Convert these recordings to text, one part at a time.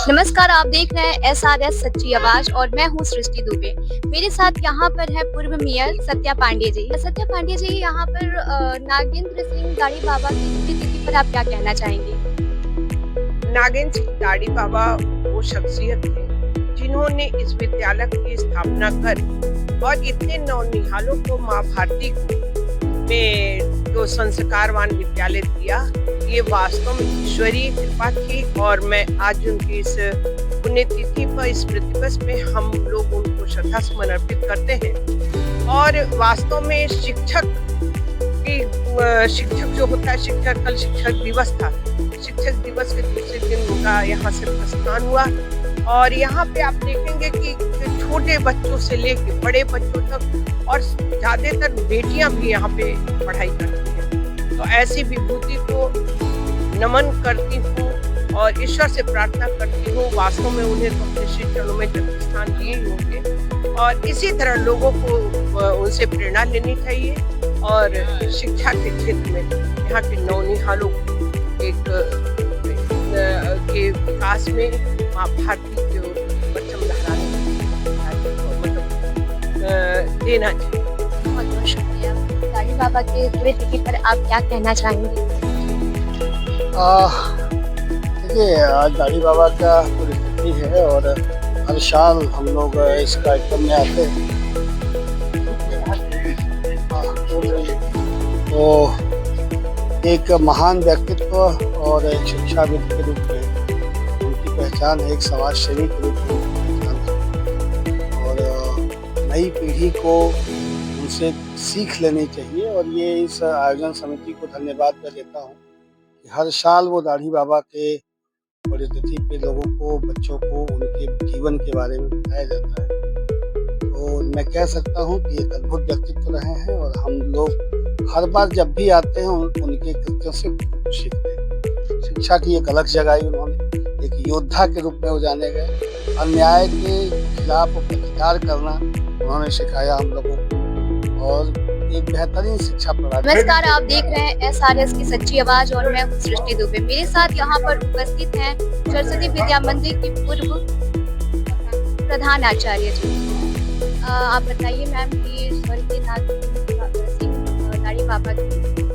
नमस्कार, आप देख रहे हैं एसआरएस सच्ची आवाज और मैं हूं सृष्टि दुबे। मेरे साथ यहाँ पर है पूर्व मेयर सत्या पांडे जी। सत्या पांडे जी, यहाँ पर नागेंद्र सिंह दाढ़ी बाबा की स्थिति पर आप क्या कहना चाहेंगे? नागेंद्र सिंह दाढ़ी बाबा वो शख्सियत है जिन्होंने इस विद्यालय की स्थापना कर और इतने नौनिहालों को माँ भारती को में जो संस्कारवान विद्यालय दिया, ये वास्तव में ईश्वरीय कृपा थी। और मैं आज उनकी इस पुण्यतिथि पर, इस प्रतिपक्ष में हम लोग उनको श्रद्धा सुमन अर्पित करते हैं। और वास्तव में शिक्षक जो होता है, शिक्षक, कल शिक्षक दिवस था, शिक्षक दिवस के दूसरे दिन उनका यहाँ से प्रस्थान हुआ। और यहाँ पे आप देखेंगे कि छोटे बच्चों से लेकर बड़े बच्चों तक और ज्यादातर बेटियां भी यहाँ पे पढ़ाई करती हैं। तो ऐसी विभूति को नमन करती हूँ और ईश्वर से प्रार्थना करती हूँ, वास्तव में उन्हें तो अपने श्री चरणों में जगत स्थान दिए ही होंगे। और इसी तरह लोगों को उनसे प्रेरणा लेनी चाहिए और शिक्षा के क्षेत्र में यहाँ के नौनिहालों के विकास में माँ भारती के परचम लहराने देना चाहिए। बहुत बहुत शुक्रिया। दाढ़ी बाबा के पुण्यतिथि पर आप क्या कहना चाहेंगे? देखिए, आज दाढ़ी बाबा का पुण्यतिथि है और हर साल हम लोग इस कार्यक्रम में आते हैं। तो एक महान व्यक्तित्व और एक शिक्षाविद के रूप में उनकी पहचान है, एक समाज सेवी के रूप में उनकी पहचान है और नई पीढ़ी को उनसे सीख लेनी चाहिए। और ये इस आयोजन समिति को धन्यवाद मैं देता हूँ कि हर साल वो दाढ़ी बाबा के पुण्यतिथि पे लोगों को, बच्चों को उनके जीवन के बारे में बताया जाता है। तो मैं कह सकता हूँ कि एक अद्भुत व्यक्तित्व रहे हैं और हम लोग हर बार जब भी आते हैं उनके कृत्यों से कुछ सीखते हैं। शिक्षा की एक अलग जगह उन्होंने, एक योद्धा के रूप में वो जाने गए। अन्याय के खिलाफ प्रतिकार करना उन्होंने सिखाया हम लोगों को और एक बेहतरीन शिक्षा प्रणाली। नमस्कार, आप देख रहे हैं एसआरएस की सच्ची आवाज और मैं हूं सृष्टि दुबे। मेरे साथ यहाँ पर उपस्थित हैं सरस्वती विद्या मंदिर के पूर्व प्रधान आचार्य जी। आप बताइए मैम कि स्वर्गीय नागेंद्र सिंह दाढ़ी बाबा की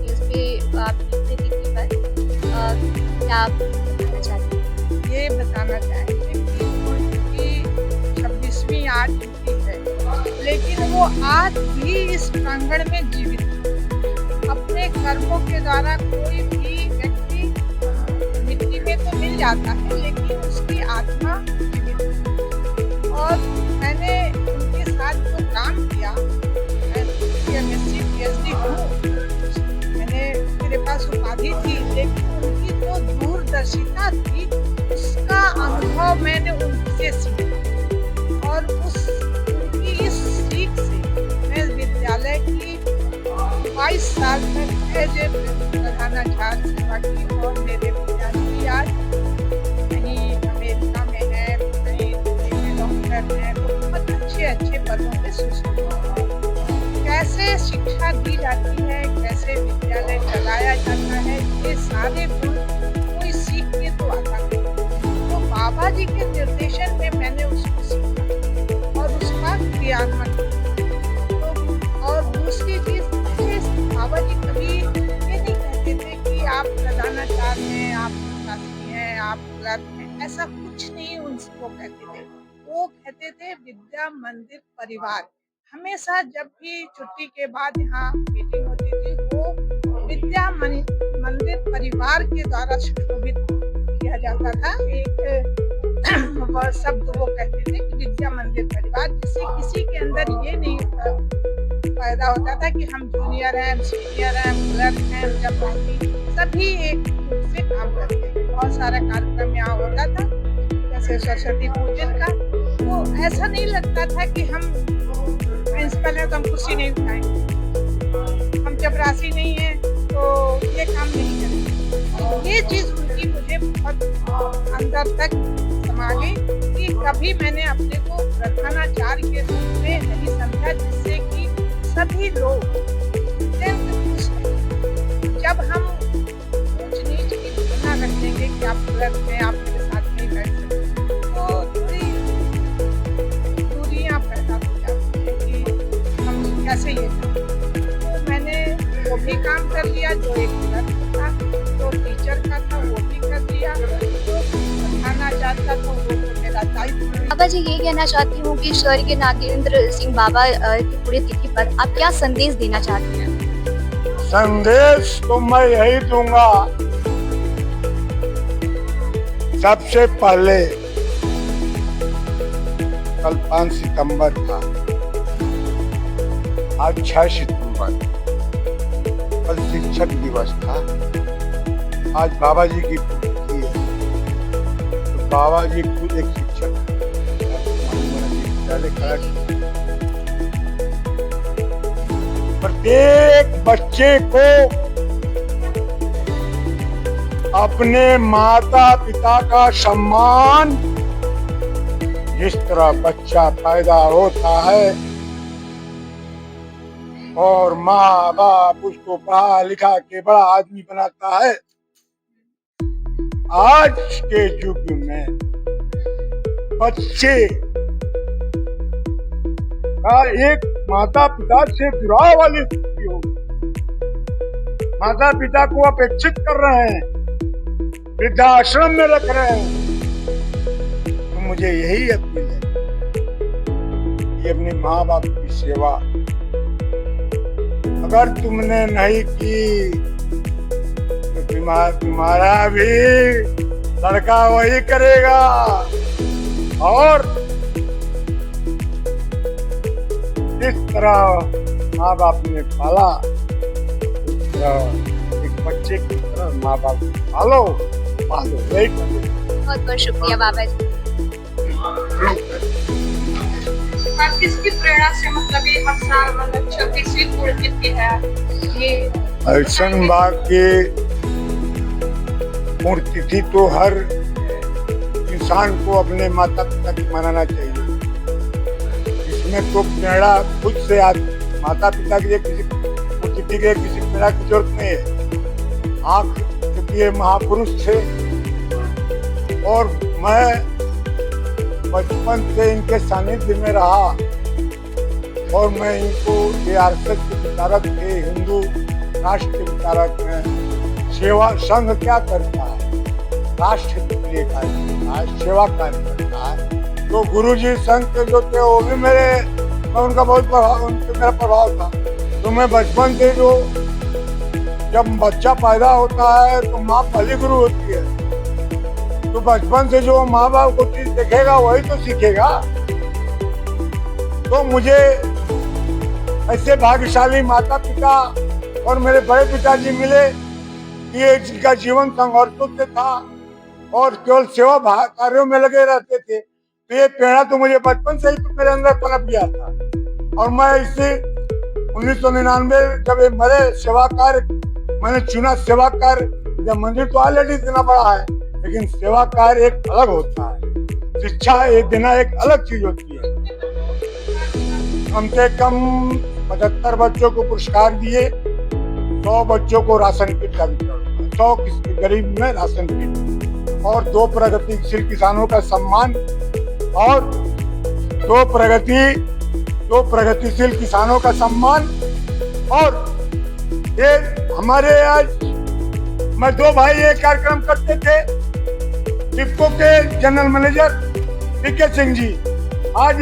इस पे आपकी पुण्यतिथि पर क्या आप बताना चाहते हैं? ये बताना चाहेंगे कि 26वीं आज उनकी है, लेकिन वो आज भी इस प्रांगण में जीवित है। अपने कर्मों के द्वारा कोई भी व्यक्ति मिट्टी में तो मिल जाता है, लेकिन उसकी आत्मा जीवित है। और मैंने उनके साथ जो काम किया, मैं एमएससी पीएचडी हूँ, मैंने मेरे पास उपाधि थी, लेकिन उनकी जो दूरदर्शिता थी उसका अनुभव मैंने उनसे सीखा। और उनकी इस सीख से मैं विद्यालय की 22 साल में प्रधानाचार्य सेवा की और मेरे विद्यार्थी आज कहीं अमेरिका में है, कहीं डॉक्टर है, बहुत अच्छे पदों पे सुशील। कैसे शिक्षा दी जाती है, कैसे विद्यालय चलाया जाता है, ये सारे गुण कोई सीख के तो आता है। तो बाबा जी के निर्देशन में मैंने उसको सीखा और उसका क्रियान्वयन किया। तो और दूसरी चीज, बाबा जी कभी ये नहीं कहते थे कि आप प्रधानाचार्य हैं, आप शास्त्री हैं, आप क्लर्क हैं, ऐसा कुछ नहीं उनको कहते थे। वो कहते थे विद्या मंदिर परिवार। हमेशा जब भी छुट्टी के बाद यहाँ मीटिंग होती थी, वो विद्या मंदिर परिवार के द्वारा सुशोभित किया जाता था। एक शब्द वो कहते थे कि विद्या मंदिर परिवार, जिससे किसी के अंदर ये नहीं पैदा होता था कि हम जूनियर हैं, सीनियर हैं, क्लर्क हैं, जब सभी एक रूप से काम करते हैं। बहुत सारा कार्यक्रम यहाँ होता था, जैसे सरस्वती पूजन का। तो ऐसा नहीं लगता था कि हम प्रिंसिपल है तो हम कुर्सी नहीं उठाएंगे, हम चपरासी नहीं है तो ये काम नहीं करेंगे। ये चीज उनकी मुझे बहुत अंदर तक समा गई कि कभी मैंने अपने को प्रधानाचार्य के रूप में नहीं समझा, जिससे कि सभी लोग खुश हैं। जब हम ऊंच नीच की तुलना रखेंगे कि आप गलत हैं, आप मेरे साथ नहीं बैठ सकते, वो भी काम कर लिया, जो एक क्लर्क था, जो टीचर का था वो भी कर लिया, जो पढ़ाना चाहता था वो तो मेरा दायित्व है। बाबा जी, ये कहना चाहती हूँ कि स्वर्गीय नागेंद्र सिंह बाबा की पुण्यतिथि पर आप क्या संदेश देना चाहते हैं? संदेश तो मैं यही दूंगा, सबसे पहले कल 5 सितंबर था, आज 6 सितंबर, कल शिक्षक दिवस था, आज बाबा जी की पुण्यतिथि है। तो बाबा जी खुद एक शिक्षक प्रत्येक बच्चे को अपने माता पिता का सम्मान, जिस तरह बच्चा पैदा होता है और माँ बाप उसको पढ़ा लिखा के बड़ा आदमी बनाता है, आज के युग में बच्चे का एक माता पिता से जुड़ाव वाली स्थिति हो, माता पिता को अपेक्षित कर रहे हैं, वृद्धाश्रम में रख रहे हैं। तो मुझे यही अपील है कि अपने माँ बाप की सेवा अगर तुमने नहीं की तो तुम्हारा भी लड़का वही करेगा। और जिस तरह माँ बाप ने पाला, उस तरह एक बच्चे की तरह माँ बाप को पालो। बहुत बहुत शुक्रिया बाबा जी। आप किसकी प्रेरणा से मतलब ये हर साल मतलब 26वीं पुण्यतिथि है ये? ऐसन बात की पुण्यतिथि तो हर इंसान को अपने माता पिता की मनाना चाहिए। इसमें तो प्रेरणा खुद से माता पिता के लिए किसी पुण्यतिथि के किसी प्रेरणा की जरूरत नहीं है। आँख क्योंकि ये महापुरुष थे और मैं बचपन से इनके सानिध्य में रहा और मैं इनको ये आरएसएस के विचारक थे, हिंदू राष्ट्र के विचारक हैं। सेवा संघ क्या करता है? राष्ट्र के लिए कार्य करता है, सेवा कार्य करता है। तो गुरुजी संघ के जो थे वो भी मैं उनका बहुत प्रभाव, उनपे मेरा प्रभाव था। तो मैं बचपन से जो जब बच्चा पैदा होता है तो माँ पहली गुरु होती है। तो बचपन से जो माँ बाप को चीज देखेगा वही तो सीखेगा। तो मुझे ऐसे भाग्यशाली माता पिता और मेरे बड़े पिताजी मिले कि ये जिनका जीवन संघर्षों से था और केवल सेवा कार्यों में लगे रहते थे। तो ये प्रेरणा तो मुझे बचपन से ही तो मेरे अंदर पनप गया था। और मैं इसे 1999 जब ये मेरे सेवा कार्य मैंने चुना, सेवा कार्य, जब मंदिर तो ऑलरेडी देना पड़ा है, लेकिन सेवा कार्य एक अलग होता है। शिक्षा एक देना एक अलग चीज होती है। कम से कम 75 बच्चों को पुरस्कार दिए, 100 बच्चों को राशन किट का वितरण, 100 किसी गरीब में राशन किट और 2 प्रगतिशील किसानों का सम्मान और 2 प्रगतिशील किसानों का सम्मान। और ये हमारे आज मैं 2 भाई ये कार्यक्रम करते थे। टिपको के जनरल मैनेजर पीके सिंह जी आज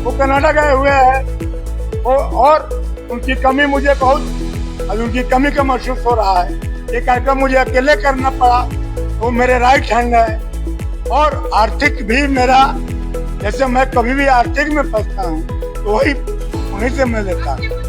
वो कनाडा गए हुए हैं और उनकी कमी मुझे बहुत, अभी उनकी कमी का महसूस हो रहा है। ये कार्यक्रम मुझे अकेले करना पड़ा। वो मेरे राइट हैंड है और आर्थिक भी मेरा, जैसे मैं कभी भी आर्थिक में फंसता हूँ तो वही उन्हीं से मैं लेता हूँ।